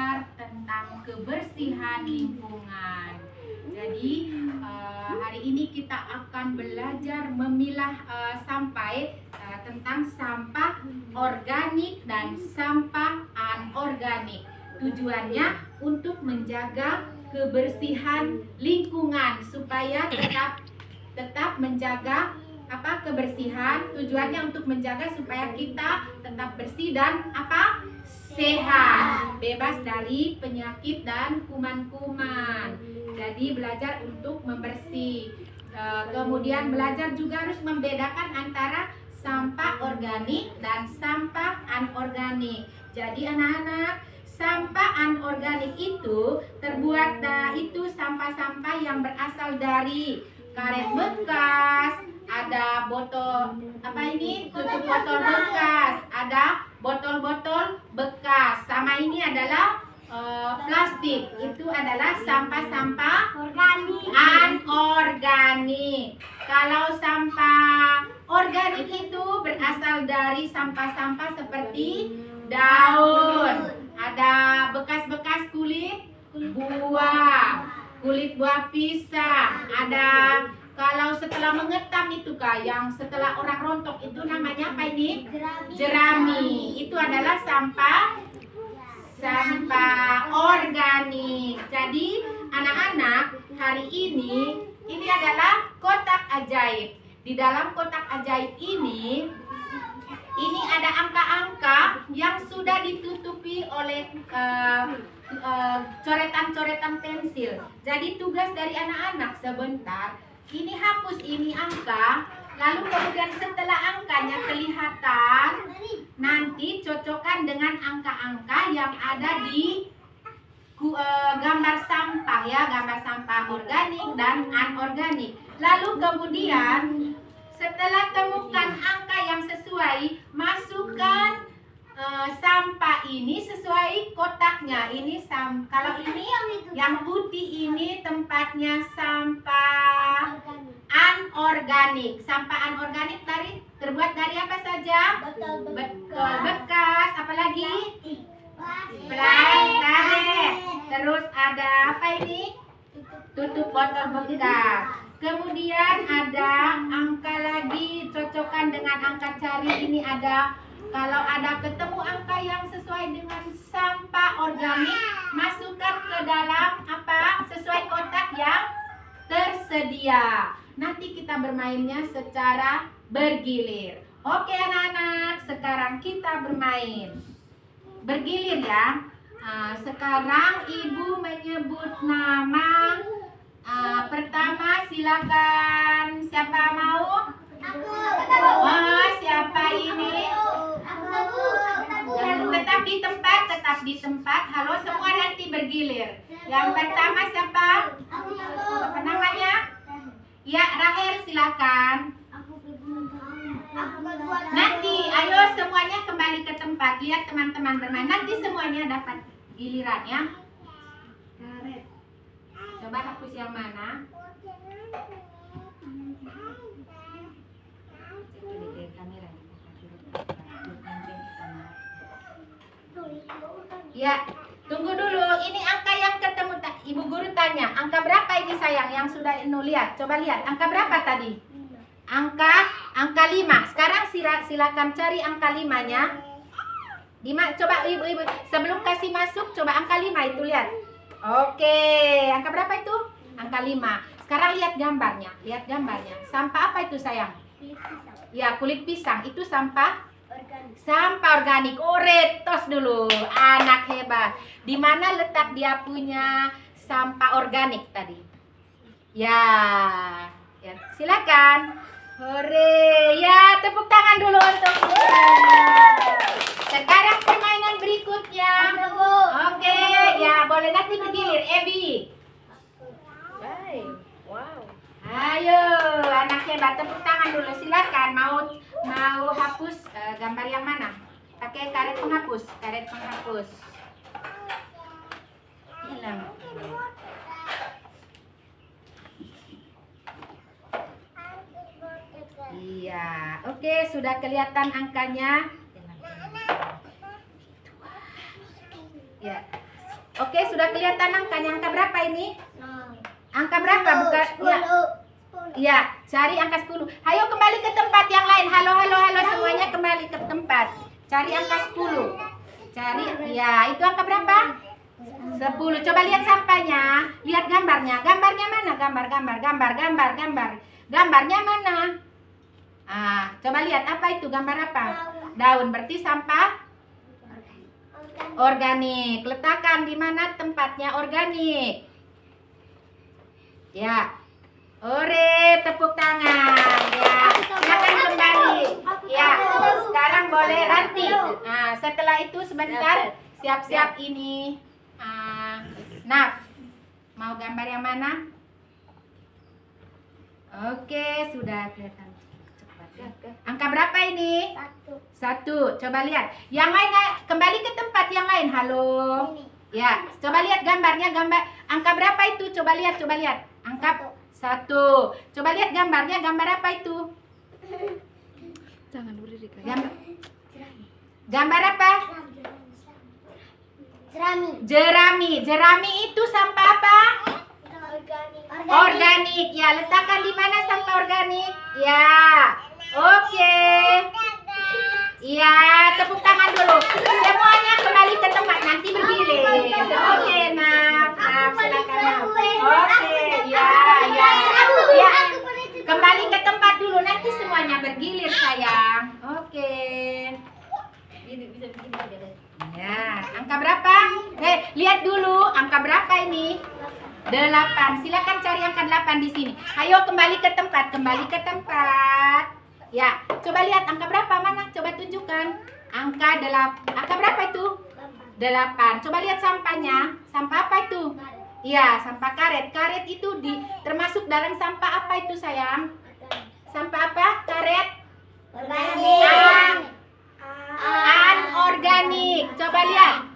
belajar tentang kebersihan lingkungan. Jadi hari ini kita akan belajar memilah tentang sampah organik dan sampah anorganik. Tujuannya untuk menjaga kebersihan lingkungan supaya tetap menjaga kebersihan. Tujuannya untuk menjaga supaya kita tetap bersih dan sehat, bebas dari penyakit dan kuman-kuman. Jadi belajar untuk membersih. Kemudian belajar juga harus membedakan antara sampah organik dan sampah anorganik. Jadi anak-anak, sampah anorganik itu itu sampah-sampah yang berasal dari karet bekas, ada botol tutup botol bekas, ada botol-botol bekas, sama ini adalah plastik. Itu adalah sampah-sampah anorganik. Kalau sampah organik itu berasal dari sampah-sampah seperti daun, ada bekas-bekas kulit buah pisang, ada kalau setelah mengetam itu yang setelah orang rontok itu namanya apa ini? Jerami. Itu adalah sampah organik. Jadi anak-anak, hari ini adalah kotak ajaib. Di dalam kotak ajaib ini ada angka-angka yang sudah ditutupi oleh coretan-coretan pensil. Jadi tugas dari anak-anak sebentar, ini hapus ini angka, lalu kemudian setelah angkanya kelihatan, nanti cocokkan dengan angka-angka yang ada di gambar sampah gambar sampah organik dan anorganik. Lalu kemudian setelah temukan angka yang sesuai, masukkan sampah ini sesuai kotaknya. Kalau ini yang putih ini tempatnya sampah anorganik. Sampah anorganik terbuat dari apa saja? Betul bekas, apalagi? Karet. Terus ada apa ini? Tutup botol bekas. Kemudian ada angka lagi, cocokkan dengan angka cari. Ini ada, kalau ada ketemu angka yang sesuai dengan sampah organik, masukkan ke dalam sesuai kotak yang tersedia. Nanti kita bermainnya secara bergilir. Oke anak-anak, sekarang kita bermain bergilir ya. Sekarang ibu menyebut nama. Pertama silakan, siapa mau? Siapa ini? Tetap di tempat. Halo semua, nanti bergilir. Yang pertama siapa? Apa namanya? Ya, Rahel, silakan. Nanti ayo semuanya kembali ke tempat. Lihat teman-teman bermain. Nanti semuanya dapat giliran ya. Karet. Coba hapus yang mana? Ya, tunggu dulu. Ini angka yang ketemu. Ibu guru tanya, angka berapa ini sayang? Yang sudah lihat. Coba lihat, angka berapa tadi? Angka 5. Sekarang silakan cari angka 5-nya. Coba ibu sebelum kasih masuk, coba angka 5 itu lihat. Oke, angka berapa itu? Angka 5. Sekarang lihat gambarnya. Sampah apa itu sayang? Ya, kulit pisang. Itu sampah organik. Retos dulu. Anak hebat. Di mana letak dia punya sampah organik tadi? Ya, silakan. Hore. Ya, tepuk tangan dulu untuk sekarang permainan berikutnya. Oke, ya boleh nanti bergilir. Ebi. Baik. Wow. Ayo, anak hebat, tepuk tangan dulu. Silakan. Mau hapus gambar yang mana? Pakai karet penghapus. Hilang. Iya, oke, sudah kelihatan angkanya. Ya, Oke, sudah kelihatan angkanya. Angka berapa ini? Angka berapa? Bukan ya. Ya, cari angka 10. Ayo kembali ke tempat yang lain. Halo, halo, halo semuanya kembali ke tempat. Cari angka 10. Cari, ya, itu angka berapa? 10. Coba lihat sampahnya. Lihat gambarnya. Gambarnya mana? Gambar. Gambarnya mana? Coba lihat apa itu? Gambar apa? Daun. Berarti sampah organik. Letakkan di mana tempatnya organik. Ya. Ore, tepuk tangan. Ya, silakan kembali. Ya, sekarang boleh ranting. Setelah itu sebentar siap-siap ini. Naf, mau gambar yang mana? Oke, sudah kelihatan. Cepat ya. Angka berapa ini? 1. Coba lihat. Yang lain kembali ke tempat yang lain. Halo. Ya, coba lihat gambarnya. Angka berapa itu? Coba lihat. Angka 1. Coba lihat gambarnya. Gambar apa itu? Jangan berdiri kan. Gambar apa? Jerami. Jerami itu sampah apa? Organik. Ya, letakkan di mana sampah organik? Ya. Oke. Ya, tepuk tangan dulu. Semuanya kembali ke tempat, nanti bergilir. Oke, Naf, silakan. Oke, ya. Kembali ke tempat dulu, nanti semuanya bergilir, sayang. Oke. Ya, angka berapa? Lihat dulu, angka berapa ini? 8. Silakan cari angka 8 di sini. Ayo kembali ke tempat. Ya, coba lihat angka berapa mana? Coba tunjukkan. Angka 8. Angka berapa itu? 8. Coba lihat sampahnya. Sampah apa itu? Iya, sampah karet. Karet itu termasuk dalam sampah apa itu, sayang? Sampah apa? Karet? Anorganik. Coba lihat.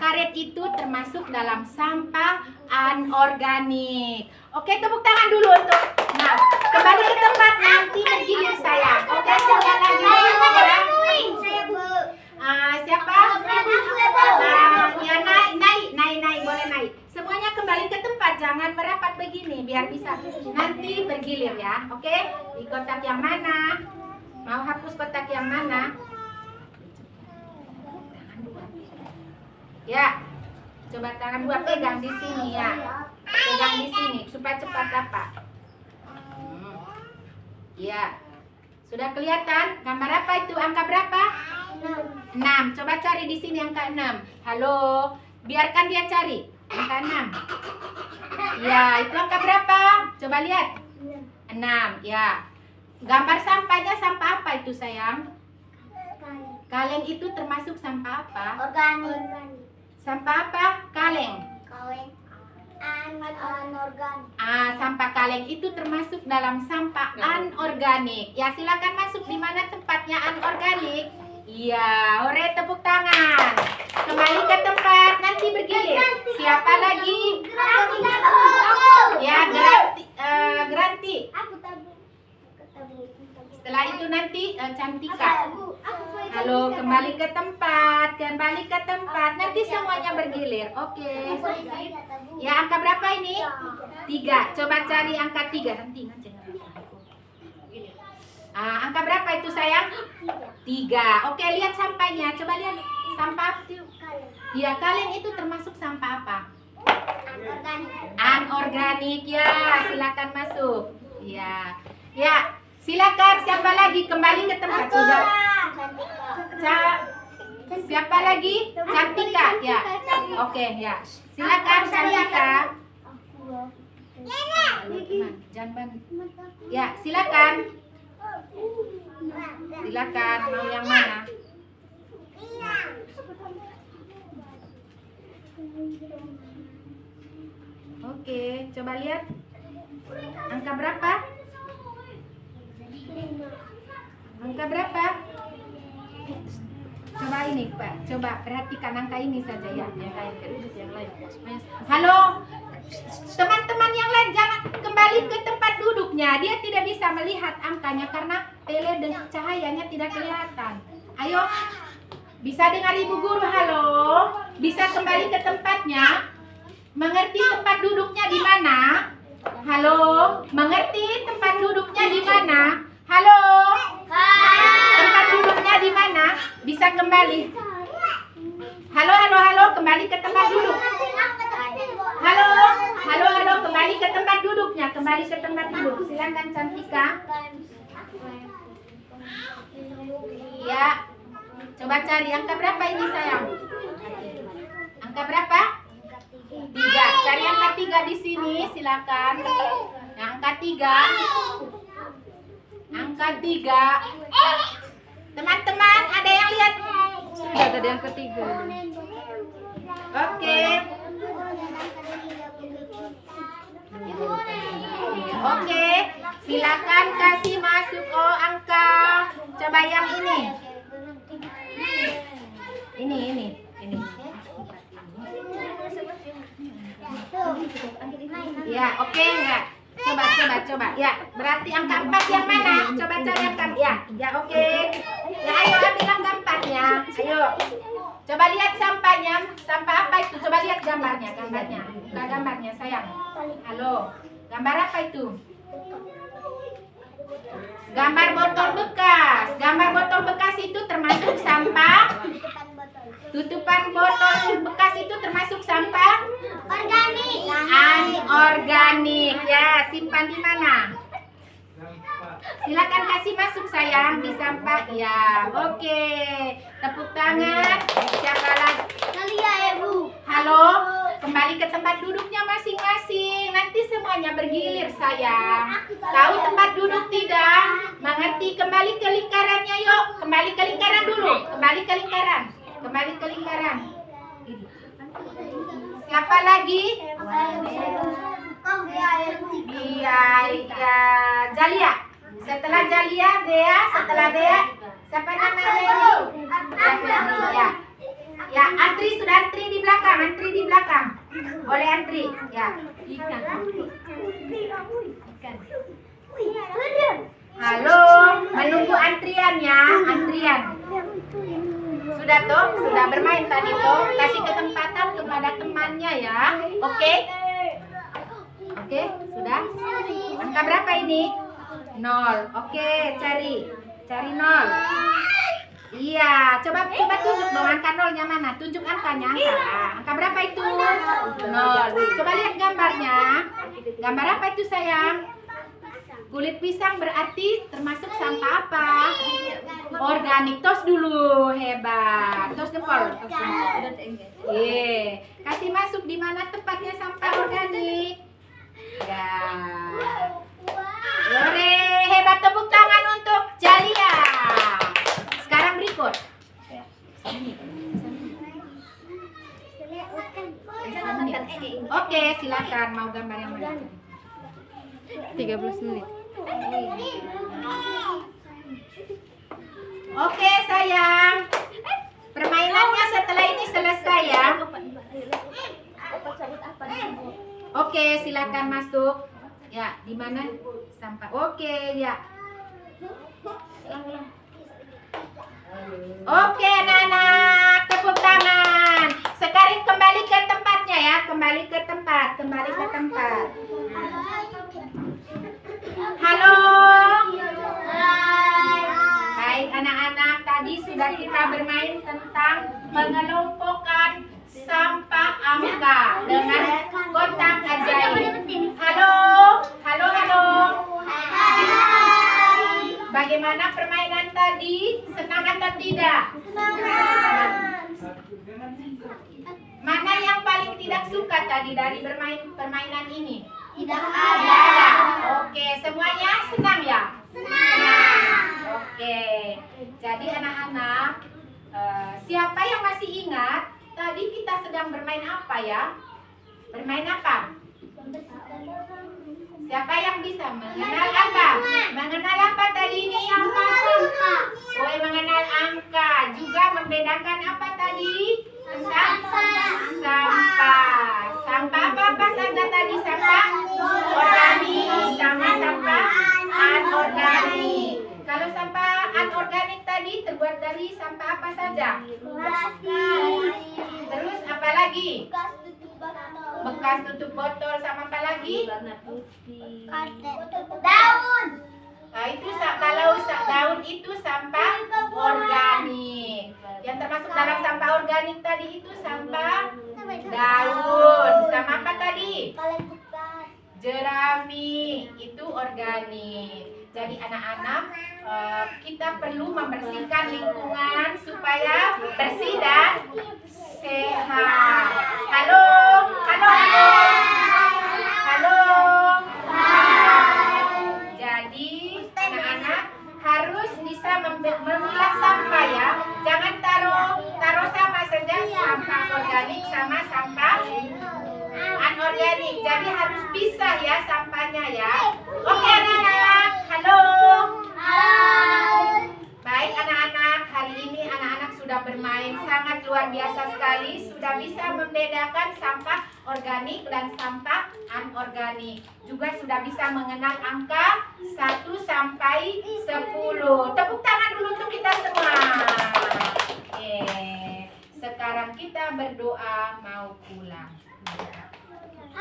Karet itu termasuk dalam sampah anorganik. Oke, tepuk tangan dulu untuk. Nah, kembali ke tempat, nanti bergilir, sayang. Oke, sekali lagi ya. Siapa? Ya, naik, boleh naik. Semuanya kembali ke tempat, jangan merapat begini, biar bisa nanti bergilir ya. Oke, di kotak yang mana? Mau hapus kotak yang mana? Ya, coba tangan 2 pegang di sini ya. Pegang di sini supaya cepat dapat. Ya, sudah kelihatan gambar apa itu? Angka berapa? 6. Coba cari di sini angka 6. Halo, biarkan dia cari angka 6. Ya, itu angka berapa? Coba lihat. 6. Ya. Gambar sampahnya sampah apa itu, sayang? Kaleng itu termasuk sampah apa? Organik. Sampah apa? Kaleng. Anorganik. Sampah kaleng itu termasuk dalam sampah anorganik. Ya, silakan masuk di mana tempatnya anorganik. Iya, ore, tepuk tangan. Kembali ke tempat, nanti bergilir. Siapa lagi? Ya, Granti. Setelah itu nanti Cantika. Halo, kembali ke tempat. Nanti semuanya bergilir. Oke. Ya, angka berapa ini? 3. Coba cari angka 3. Angka berapa itu, sayang? 3. Oke, lihat sampahnya. Coba lihat sampah itu. Ya, kaleng itu termasuk sampah apa? Anorganik. Ya, silakan masuk. Ya. Ya, silakan. Siapa lagi? Kembali ke tempat. Sudah. Siapa lagi? Cantika. Ya. Oke, ya. Silakan Cantika. Jangan banget. Ya, silakan. Mau yang mana? Oke, coba lihat. Angka berapa? Coba ini, Pak. Coba perhatikan angka ini saja ya. Yang lain. Halo, teman-teman yang lain jangan kembali ke tempat duduknya. Dia tidak bisa melihat angkanya karena tele dan cahayanya tidak kelihatan. Ayo, bisa dengar ibu guru? Halo, bisa kembali ke tempatnya. Mengerti tempat duduknya di mana? Halo, mengerti tempat duduknya di mana? Halo, tempat duduknya di mana? Bisa kembali. Halo, halo, halo, kembali ke tempat duduk. Halo, halo, halo, kembali ke tempat duduknya. Kembali ke tempat duduk. Silakan Cantika. Ya, coba cari angka berapa ini sayang? Angka berapa? 3. Cari angka 3 di sini, silakan. Nah, angka 3. Angka 3. Teman-teman, ada yang lihat? Sudah tadi yang ketiga. Oke. Oke, silakan kasih masuk angka. Coba yang ini. Ini. Ya, oke enggak? Coba. Ya, berarti angka 4 yang mana? Coba cari angka. Ya, oke. Ya, ayo ambil angka 4-nya. Ayo. Coba lihat sampahnya. Sampah apa itu? Coba lihat gambarnya. Buka gambarnya, sayang. Halo. Gambar apa itu? Gambar botol bekas. Gambar botol bekas itu termasuk sampah. Tutupan botol bekas itu termasuk sampah organik. Anorganik. Ya, simpan di mana? Silakan kasih masuk sayang di sampah. Ya, oke. Tepuk tangan. Siapa lagi? Ibu. Halo. Kembali ke tempat duduknya masing-masing. Nanti semuanya bergilir sayang. Tahu tempat duduk tidak? Mengerti? Kembali ke lingkarannya yuk. Kembali ke lingkaran dulu. Kembali ke lingkaran. Siapa lagi? Jalia. Setelah Jalia, Dea. Setelah Dea, siapa namanya ini? Ya, antri sudah antri di belakang. Boleh antri. Ya. Halo, menunggu antriannya. Sudah toh? Sudah bermain tadi toh? Kasih kesempatan kepada temannya ya. Oke? Oke, sudah? Angka berapa ini? 0. Oke, cari 0. Iya, coba tunjuk dong angka 0-nya mana? Tunjuk angkanya, angka berapa itu? 0. Coba lihat gambarnya. Gambar apa itu sayang? Kulit pisang berarti termasuk sampah apa? Organik. Tos dulu, hebat. Tos jempol. Kasih masuk di mana tempatnya sampah organik. Ya. Ore, hebat, tepuk tangan untuk Jalia. Sekarang berikut. Oke, silakan mau gambar yang mana? 13 menit. Oke sayang, permainannya setelah ini selesai ya. Oke, silakan masuk. Ya, di mana sampah? Oke, ya. Oke anak-anak, tepuk tangan. Sekarang kembali ke tempatnya ya, kembali ke tempat. Halo. Baik anak-anak, tadi sudah kita bermain tentang pengelompokan sampah angka dengan kotak ajaib. Halo. Bagaimana permainan tadi? Senang atau tidak? Senang. Mana yang paling tidak suka tadi dari permainan ini? Tidak ada. Oke, semuanya senang ya? Senang. Oke. Jadi anak-anak, siapa yang masih ingat tadi kita sedang bermain apa ya? Bermain apa? Siapa yang bisa mengenal apa? Mengenal apa tadi ini? Oh, mengenal angka. Juga membedakan apa tadi? Tentang sampah. Sampah apa saja tadi? Sampah organik sama sampah anorganik. Kalau sampah anorganik tadi terbuat dari sampah apa saja? Terus apa lagi? lagi? Bekas tutup botol sama apa lagi? Daun. Nah, itu kalau daun itu sampah organik. Yang termasuk dalam sampah organik tadi itu sampah daun. Sama apa tadi? Jerami itu organik. Jadi anak-anak, kita perlu membersihkan lingkungan supaya bersih dan sehat. Halo, halo, halo, halo. Jadi anak-anak harus bisa memilah sampah ya. Jangan taruh sama saja sampah organik sama sampah anorganik. Jadi harus pisah ya sampahnya ya. Oke anak-anak, halo. Baik anak-anak, hari ini anak-anak sudah bermain sangat luar biasa sekali. Sudah bisa membedakan sampah organik dan sampah anorganik. Juga sudah bisa mengenal angka 1 sampai 10. Tepuk tangan dulu untuk kita semua. Oke. Sekarang kita berdoa mau pulang.